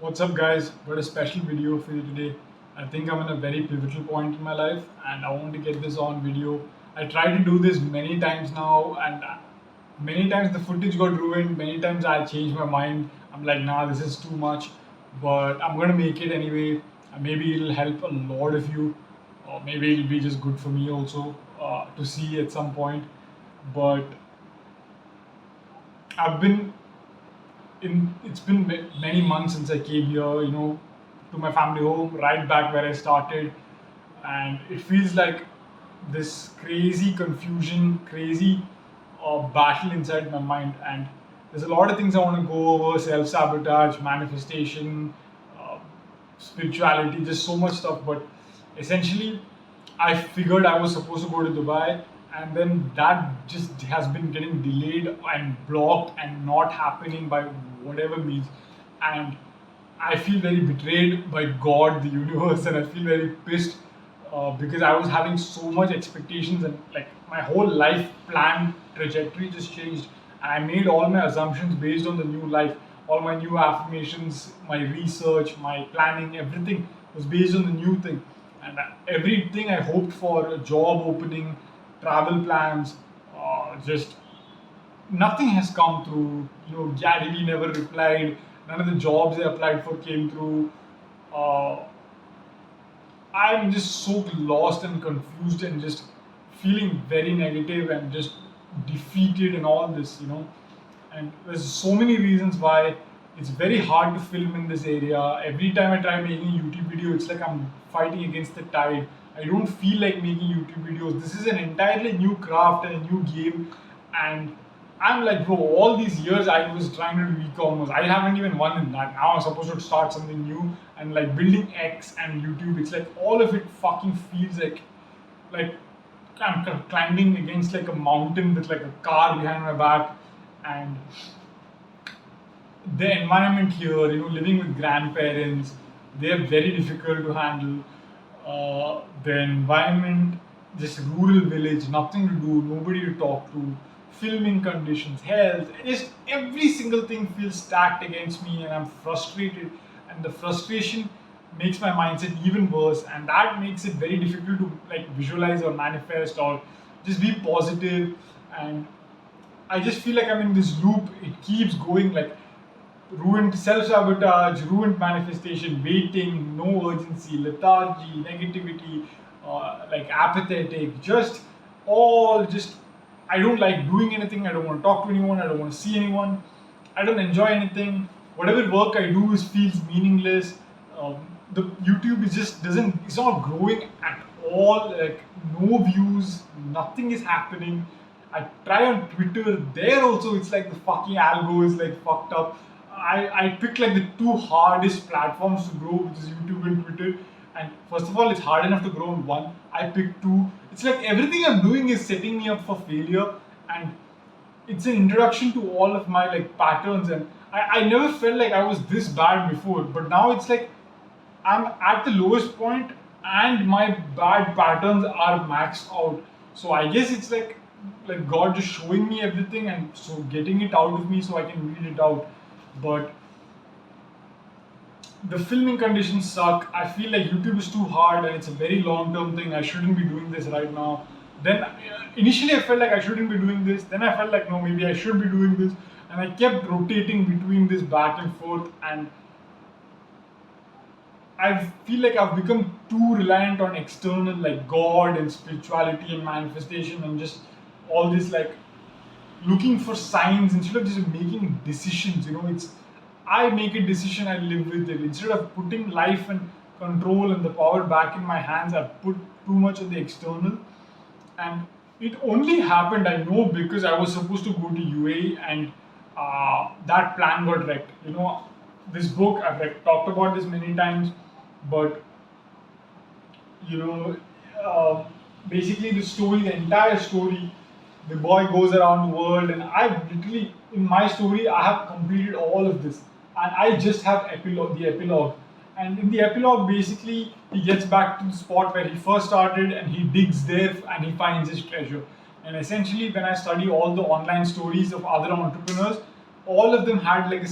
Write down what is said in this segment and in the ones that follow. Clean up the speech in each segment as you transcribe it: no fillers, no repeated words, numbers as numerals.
What's up, guys? Got a special video for you today. I think I'm in a very pivotal point in my life, and I want to get this on video. I tried to do this many times now, and many times the footage got ruined. Many times I changed my mind. I'm like, nah, this is too much, but I'm gonna make it anyway. Maybe it'll help a lot of you, or maybe it'll be just good for me also to see at some point. But I've been it's been many months since I came here, to my family home, right back where I started, and it feels like this crazy confusion, crazy battle inside my mind. And there's a lot of things I want to go over: self sabotage, manifestation, uh, spirituality, just so much stuff. But essentially, I figured I was supposed to go to Dubai, and then that just has been getting delayed and blocked and not happening by whatever means. And I feel very betrayed by God, the universe, and I feel very pissed because I was having so much expectations, and like my whole life plan trajectory just changed. And I made all my assumptions based on the new life. All my new affirmations, my research, my planning, everything was based on the new thing. And everything I hoped for, a job opening, travel plans, just nothing has come through. Gary Vee never replied. None of the jobs I applied for came through. Uh, I'm just so lost and confused and just feeling very negative and just defeated and all this. And there's so many reasons why it's very hard to film in this area. Every time I try making a YouTube video, it's like I'm fighting against the tide. I don't feel like making YouTube videos. This is an entirely new craft and a new game. And I'm like, bro, all these years I was trying to do e-commerce. I haven't even won in that. Now I'm supposed to start something new and like building X and YouTube. It's like all of it fucking feels like I'm climbing against like a mountain with like a car behind my back. And the environment here, living with grandparents, they're very difficult to handle. The environment, just rural village, nothing to do, nobody to talk to, filming conditions, health, just every single thing feels stacked against me, and I'm frustrated. And the frustration makes my mindset even worse, and that makes it very difficult to like visualize or manifest or just be positive. And I just feel like I'm in this loop. It keeps going, like ruined self sabotage, ruined manifestation, waiting, no urgency, lethargy, negativity, like apathetic, just all just. I don't like doing anything. I don't want to talk to anyone. I don't want to see anyone. I don't enjoy anything. Whatever work I do is feels meaningless. The YouTube is just doesn't. It's not growing at all. Like no views. Nothing is happening. I try on Twitter. There also, it's like the fucking algo is like fucked up. I picked like the two hardest platforms to grow, which is YouTube and Twitter. And first of all, it's hard enough to grow on one. I picked two. It's like everything I'm doing is setting me up for failure, and it's an introduction to all of my like patterns. And I never felt like I was this bad before, but now it's like I'm at the lowest point and my bad patterns are maxed out. So I guess it's like God just showing me everything and so getting it out of me so I can read it out. But the filming conditions suck. I feel like YouTube is too hard and it's a very long term thing. I shouldn't be doing this right now. Then initially I felt like I shouldn't be doing this. Then I felt like no, maybe I should be doing this. And I kept rotating between this back and forth. And I feel like I've become too reliant on external like God and spirituality and manifestation and just all this like looking for signs instead of just making decisions. It's I make a decision, I live with it. Instead of putting life and control and the power back in my hands, I've put too much on the external. And it only happened, I know, because I was supposed to go to UAE, and that plan got wrecked. This book, I've like, talked about this many times, but you know, uh, basically the entire story, the boy goes around the world, and I've literally, in my story, I have completed all of this, and I just have the epilogue. And in the epilogue, basically, he gets back to the spot where he first started, and he digs there, and he finds his treasure. And essentially, when I study all the online stories of other entrepreneurs, all of them had like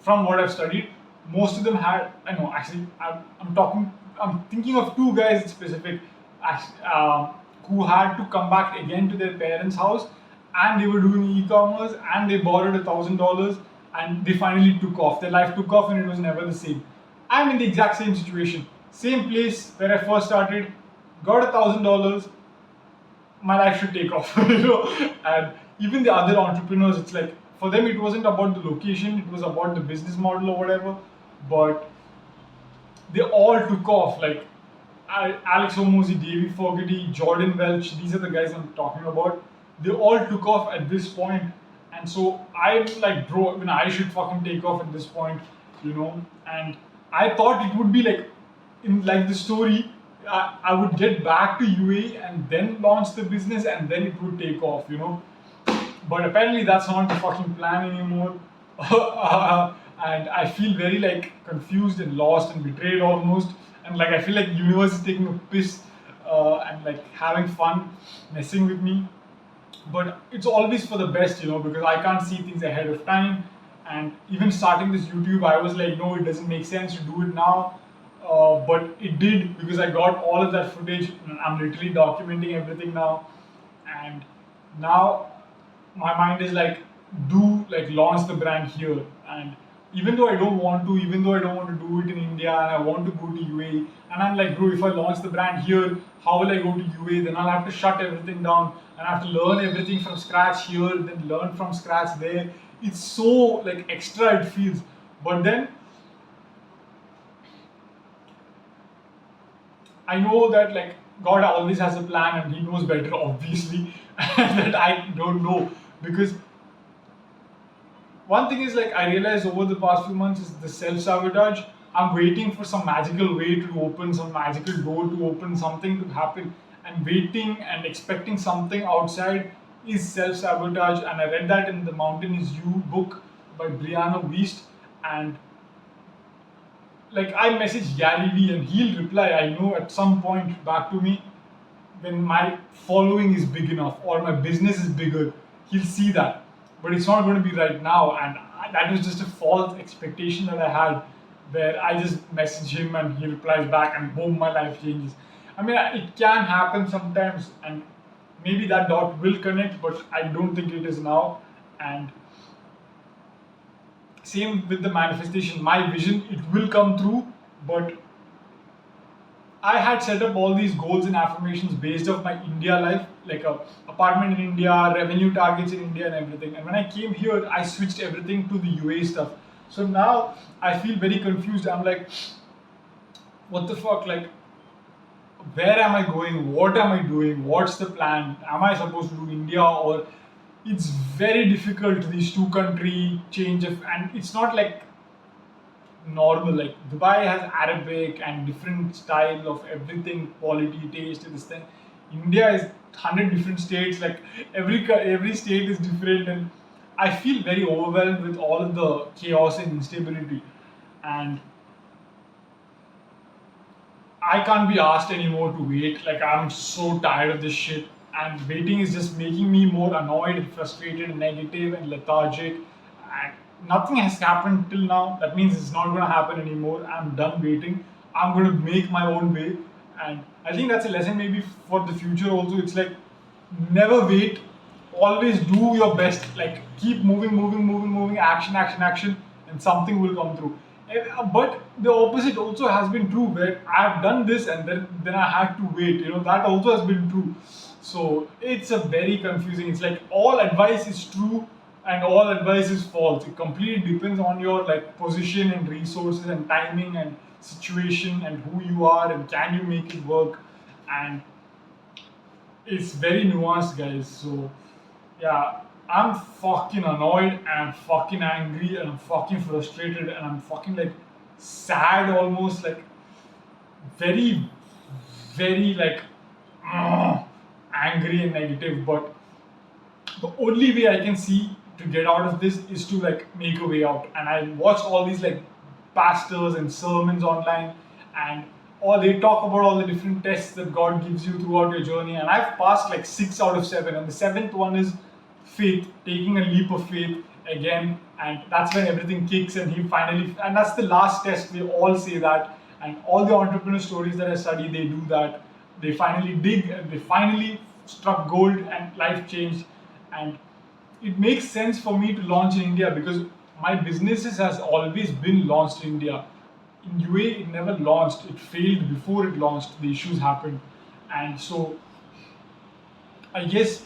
from what I've studied, most of them had, I know actually I'm thinking of two guys in specific, who had to come back again to their parents' house, and they were doing e-commerce, and they borrowed $1,000, and they finally took off. Their life took off, and it was never the same. I'm in the exact same situation, same place where I first started, got $1,000, my life should take off. And even the other entrepreneurs, it's like for them it wasn't about the location, it was about the business model or whatever. But they all took off. Like Alex Hormozzi, Davey Fogarty, Jordan Welch, these are the guys I'm talking about. They all took off at this point, and so I'm like, bro, I should fucking take off at this point. And I thought it would be like in like the story. I would get back to UAE and then launch the business, and then it would take off. But apparently that's not the fucking plan anymore. And I feel very like confused and lost and betrayed almost. And like I feel like the universe is taking a piss, and like having fun, messing with me. But it's always for the best, because I can't see things ahead of time. And even starting this YouTube, I was like, no, it doesn't make sense to do it now. But it did, because I got all of that footage, and I'm literally documenting everything now. And now my mind is like, do like launch the brand here. And even though I don't want to, even though I don't want to do it in India, and I want to go to UAE, and I'm like, bro, if I launch the brand here, how will I go to UAE? Then I'll have to shut everything down, and I have to learn everything from scratch here, then learn from scratch there. It's so like extra, it feels. But then I know that like God always has a plan, and He knows better, obviously, and that I don't know. Because one thing is like I realized over the past few months is the self sabotage. I'm waiting for some magical way to open, some magical door to open, something to happen, and waiting and expecting something outside is self sabotage. And I read that in the Mountain Is You book by Brianna Wiest. And like I messaged Gary Vee, and he'll reply, I know, at some point back to me when my following is big enough or my business is bigger. He'll see that, but it's not going to be right now. And that was just a false expectation that I had, where I just message him and he replies back, and boom, my life changes. I mean, it can happen sometimes, and maybe that dot will connect, but I don't think it is now. And same with the manifestation, my vision, it will come through. But I had set up all these goals and affirmations based off my India life, like a apartment in India, revenue targets in India, and everything. And when I came here, I switched everything to the UA stuff. So now I feel very confused. I'm like, what the fuck? Like, where am I going? What am I doing? What's the plan? Am I supposed to do India, or it's very difficult, these two country change of, and it's not like normal. Like Dubai has Arabic and different style of everything, quality, taste, this thing. India is 100 different states. Like every state is different, and I feel very overwhelmed with all of the chaos and instability. And I can't be asked anymore to wait. Like I'm so tired of this shit, and waiting is just making me more annoyed and frustrated and negative and lethargic. And nothing has happened till now. That means it's not gonna happen anymore. I'm done waiting. I'm gonna make my own way, and I think that's a lesson maybe for the future also. It's like never wait. Always do your best. Like keep moving, moving, moving, moving. Action, action, action, and something will come through. But the opposite also has been true, where I've done this and then I had to wait. That also has been true. So it's a very confusing. It's like all advice is true and all advice is false. It completely depends on your like position and resources and timing and situation and who you are and can you make it work. And it's very nuanced, guys. So yeah, I'm fucking annoyed and I'm fucking angry and I'm fucking frustrated and I'm fucking like sad almost, like very, very like angry and negative. But the only way I can see to get out of this is to like make a way out. And I watched all these like pastors and sermons online, and all they talk about all the different tests that God gives you throughout your journey. And I've passed like 6 out of 7, and the seventh one is faith, taking a leap of faith again, and that's when everything kicks and he finally, and that's the last test. They all say that, and all the entrepreneur stories that I study, they do that. They finally dig and they finally struck gold and life changed. And it makes sense for me to launch in India because my businesses has always been launched in India. In UA, it never launched. It failed before it launched. The issues happened, and so I guess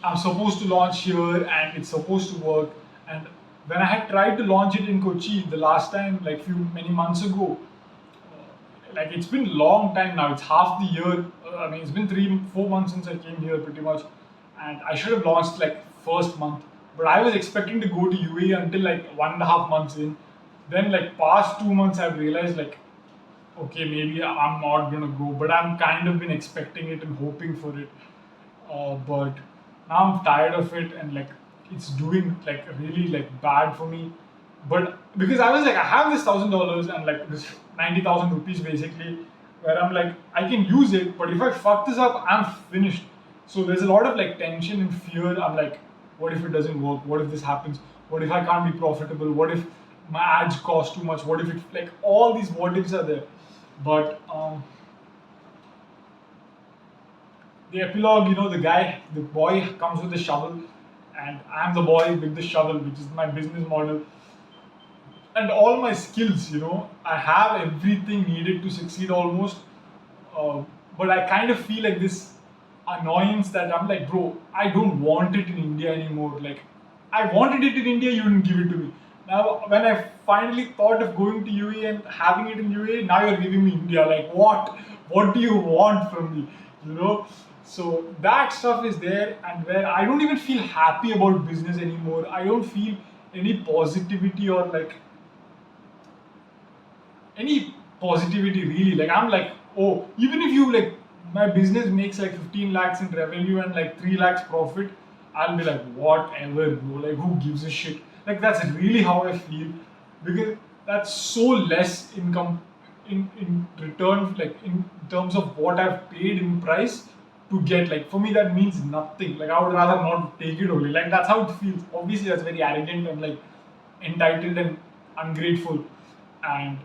I'm supposed to launch here and it's supposed to work. And when I had tried to launch it in Kochi the last time, like few many months ago, like it's been a long time now. It's half the year. I mean, it's been 3, 4 months since I came here, pretty much, and I should have launched like first month. But I was expecting to go to UAE until like 1.5 months in. Then like past 2 months, I've realized like okay, maybe I'm not gonna go, but I'm kind of been expecting it and hoping for it. But now I'm tired of it and like it's doing like really like bad for me. But because I was like, I have this $1,000 and like this 90,000 rupees basically, where I'm like, I can use it, but if I fuck this up, I'm finished. So there's a lot of like tension and fear. I'm like, what if it doesn't work? What if this happens? What if I can't be profitable? What if my ads cost too much? What if it like all these what ifs are there? But the epilogue, the guy, the boy comes with the shovel, and I'm the boy with the shovel, which is my business model. And all my skills, I have everything needed to succeed almost. Uh, but I kind of feel like this annoyance that I'm like, bro, I don't want it in India anymore. Like, I wanted it in India, you didn't give it to me. Now, when I finally thought of going to UAE and having it in UAE, now you're giving me India. Like, what? What do you want from me? You know? So that stuff is there, and where I don't even feel happy about business anymore. I don't feel any positivity or like any positivity really. Like I'm like, oh, even if you like my business makes like 15 lakhs in revenue and like 3 lakhs profit, I'll be like, whatever, bro. Like who gives a shit? Like that's really how I feel because that's so less income in return, like in terms of what I've paid in price to get. Like for me, that means nothing. Like I would rather not take it only. Like that's how it feels. Obviously, that's very arrogant and like entitled and ungrateful. And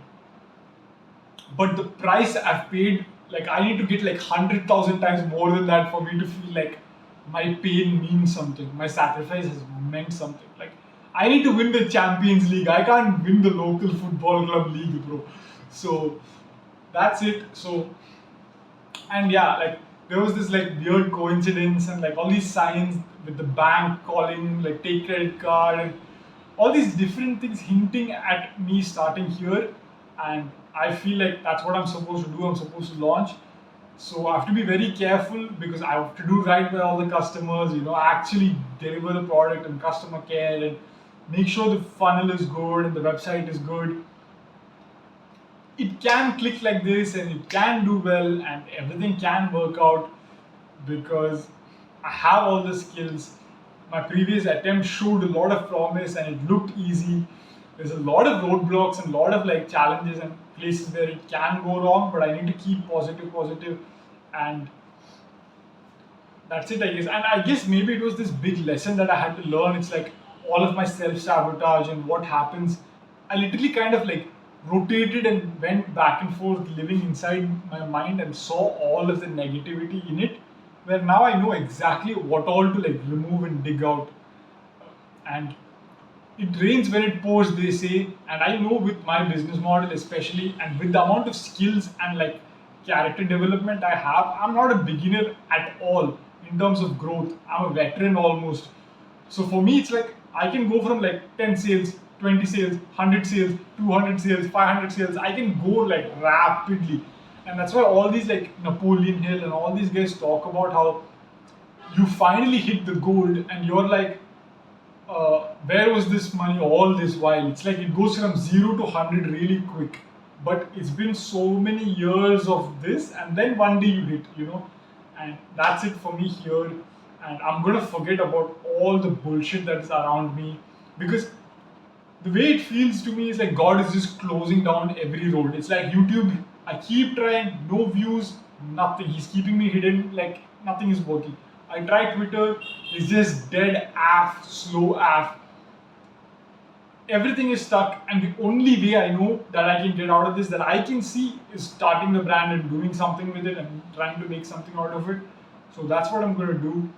but the price I've paid, like I need to get like 100,000 times more than that for me to feel like my pain means something. My sacrifice has meant something. Like I need to win the Champions League. I can't win the local football club league, bro. So that's it. So and yeah, like there was this like weird coincidence and like all these signs with the bank calling, like take credit card and all these different things hinting at me starting here. And I feel like that's what I'm supposed to do. I'm supposed to launch. So I have to be very careful because I have to do right by all the customers, actually deliver the product and customer care and make sure the funnel is good and the website is good. It can click like this and it can do well and everything can work out because I have all the skills. My previous attempt showed a lot of promise and it looked easy. There's a lot of roadblocks and a lot of like challenges and places where it can go wrong, but I need to keep positive, and that's it, I guess. And I guess maybe it was this big lesson that I had to learn. It's like all of my self sabotage and what happens. I literally kind of like rotated and went back and forth, living inside my mind, and saw all of the negativity in it. Where now I know exactly what all to like remove and dig out. And it rains when it pours, they say. And I know with my business model, especially, and with the amount of skills and like character development I have, I'm not a beginner at all in terms of growth. I'm a veteran almost. So for me, it's like I can go from like 10 sales, 20 sales, 100 sales, 200 sales, 500 sales. I can go like rapidly. And that's why all these like Napoleon Hill and all these guys talk about how you finally hit the gold and you're like, where was this money all this while? It's like it goes from 0 to 100 really quick. But it's been so many years of this, and then one day you hit. And that's it for me here. And I'm gonna forget about all the bullshit that is around me because the way it feels to me is like God is just closing down every road. It's like YouTube, I keep trying, no views, nothing. He's keeping me hidden, like nothing is working. I try Twitter, it's just dead AF, slow AF. everything is stuck, and the only way I know that I can get out of this, that I can see, is starting the brand and doing something with it and trying to make something out of it. So that's what I'm going to do.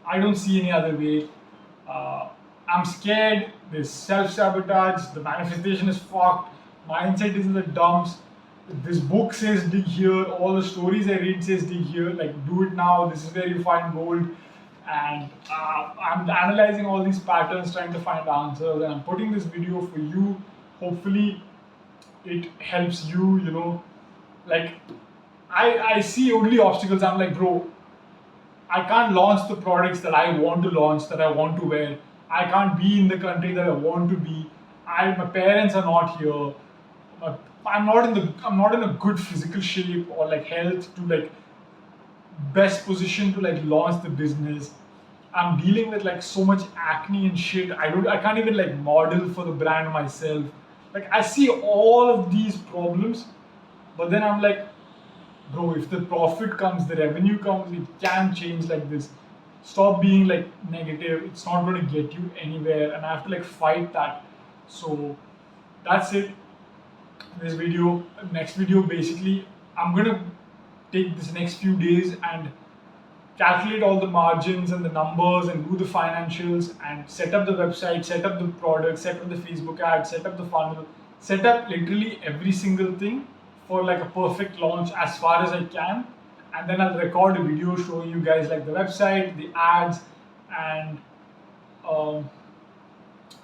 I don't see any other way. uh, I'm scared, there's self-sabotage, the manifestation is fucked, mindset is in the dumps. This book says dig here, all the stories I read says dig here, like do it now, this is where you find gold. And I'm analyzing all these patterns, trying to find answers, and I'm putting this video for you. Hopefully it helps you, like I see only obstacles. I'm like, bro, I can't launch the products that I want to launch, that I want to wear. I can't be in the country that I want to be. My parents are not here. My, I'm not in a good physical shape or like health to like best position to like launch the business. I'm dealing with like so much acne and shit. I can't even like model for the brand myself. Like I see all of these problems, but then I'm like, bro, if the profit comes, the revenue comes, it can change like this. Stop being like negative. It's not going to get you anywhere, and I have to like fight that. So that's it. This video, next video, basically, I'm gonna take this next few days and calculate all the margins and the numbers and do the financials and set up the website, set up the product, set up the Facebook ad, set up the funnel, set up literally every single thing for like a perfect launch as far as I can. And then I'll record a video showing you guys like the website, the ads, and um,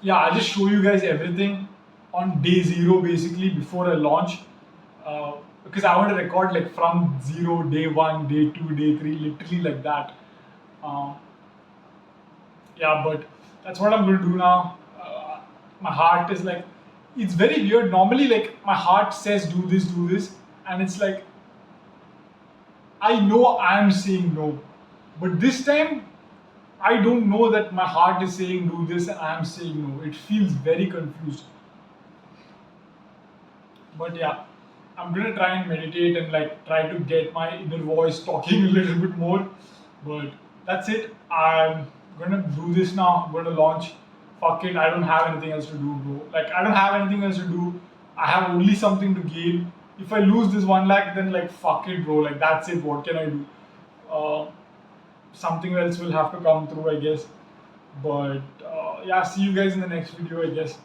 yeah, I'll just show you guys everything on day zero basically before I launch. Because I want to record like from zero, day one, day two, day three, literally like that. Uh, yeah, but that's what I'm going to do now. My heart is like, it's very weird. Normally, like my heart says do this, and it's like I know I'm saying no, but this time I don't know that my heart is saying do this and I'm saying no. It feels very confused. But yeah, I'm gonna try and meditate and like try to get my inner voice talking a little bit more. But that's it. I'm gonna do this now. I'm gonna launch. Fuck it. I don't have anything else to do, bro. Like I don't have anything else to do. I have only something to gain. If I lose this 1 lakh, then like fuck it, bro. Like that's it. What can I do? Uh, Something else will have to come through, I guess. But yeah, see you guys in the next video, I guess.